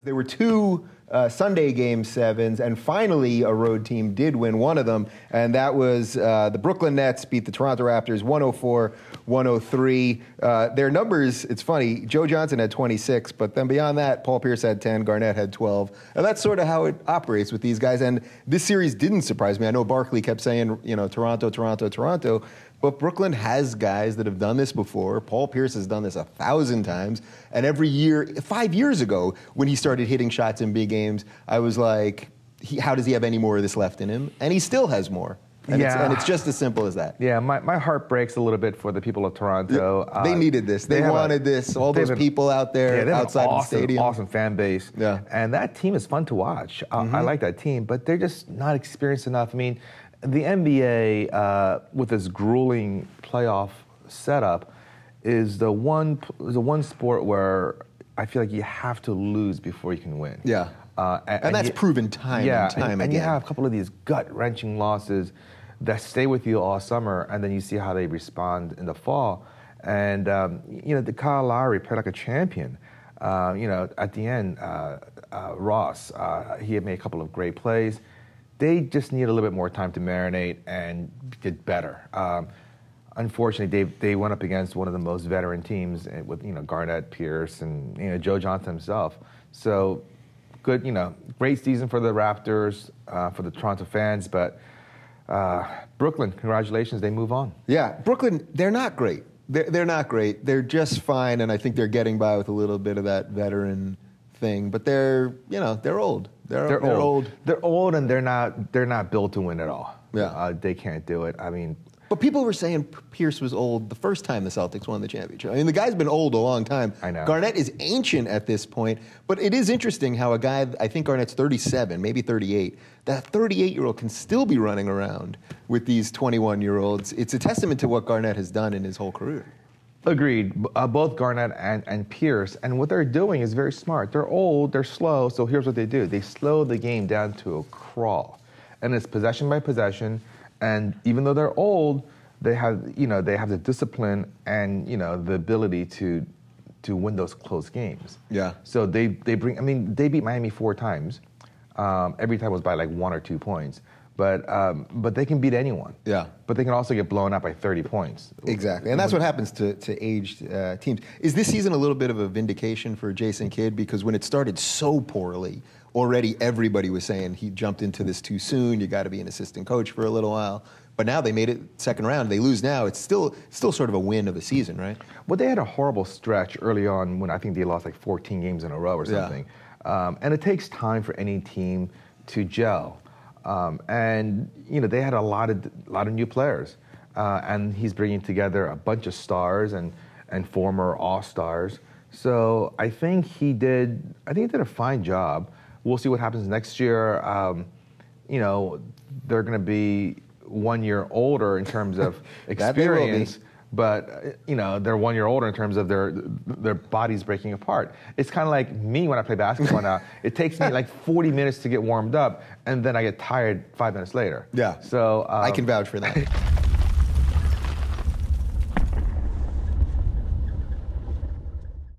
There were two Sunday Game 7s, and finally a road team did win one of them, and that was the Brooklyn Nets beat the Toronto Raptors 104-103. Their numbers, it's funny, Joe Johnson had 26, but then beyond that, Paul Pierce had 10, Garnett had 12. And that's sort of how it operates with these guys, and this series didn't surprise me. I know Barkley kept saying, Toronto, Toronto, Toronto, but Brooklyn has guys that have done this before. Paul Pierce has done this 1,000 times. And every year, 5 years ago, when he started hitting shots in big games, I was like, how does he have any more of this left in him? And he still has more. And, it's just as simple as that. Yeah, my heart breaks a little bit for the people of Toronto. They needed this. They wanted this. All those people out there outside the stadium. Awesome fan base. Yeah. And that team is fun to watch. I like that team, but they're just not experienced enough. I mean, the NBA, with this grueling playoff setup, is the one sport where I feel like you have to lose before you can win. Yeah. And that's proven time and time again. And you have a couple of these gut-wrenching losses that stay with you all summer, and then you see how they respond in the fall. And, the Kyle Lowry played like a champion. At the end, Ross, he had made a couple of great plays. They just need a little bit more time to marinate and get better. Unfortunately, they went up against one of the most veteran teams with Garnett, Pierce, and Joe Johnson himself. So good, great season for the Raptors, for the Toronto fans. But Brooklyn, congratulations, they move on. Yeah, Brooklyn, they're not great. They're not great. They're just fine, and I think they're getting by with a little bit of that veteran thing. But they're old. They're old. They're old, and they're not built to win at all. Yeah, they can't do it. I mean, but people were saying Pierce was old the first time the Celtics won the championship. I mean, the guy's been old a long time. I know. Garnett is ancient at this point, but it is interesting how a guy, I think Garnett's 37, maybe 38, that 38-year-old can still be running around with these 21-year-olds. It's a testament to what Garnett has done in his whole career. Agreed. Both Garnett and Pierce. And what they're doing is very smart. They're old, they're slow, so here's what they do. They slow the game down to a crawl. And it's possession by possession. And even though they're old, they have the discipline and, the ability to win those close games. Yeah. So they beat Miami 4 times. Every time was by like 1 or 2 points. But they can beat anyone. Yeah. But they can also get blown out by 30 points. Exactly. And that's what happens to aged teams. Is this season a little bit of a vindication for Jason Kidd? Because when it started so poorly, already everybody was saying he jumped into this too soon. You got to be an assistant coach for a little while. But now they made it second round. They lose now. It's still sort of a win of a season, right? Well, they had a horrible stretch early on when I think they lost like 14 games in a row or something. Yeah. And it takes time for any team to gel. And they had a lot of new players, and he's bringing together a bunch of stars and former all-stars. So I think he did a fine job. We'll see what happens next year. They're going to be 1 year older in terms of experience. But, they're 1 year older in terms of their bodies breaking apart. It's kind of like me when I play basketball now. It takes me like 40 minutes to get warmed up, and then I get tired 5 minutes later. Yeah. So I can vouch for that.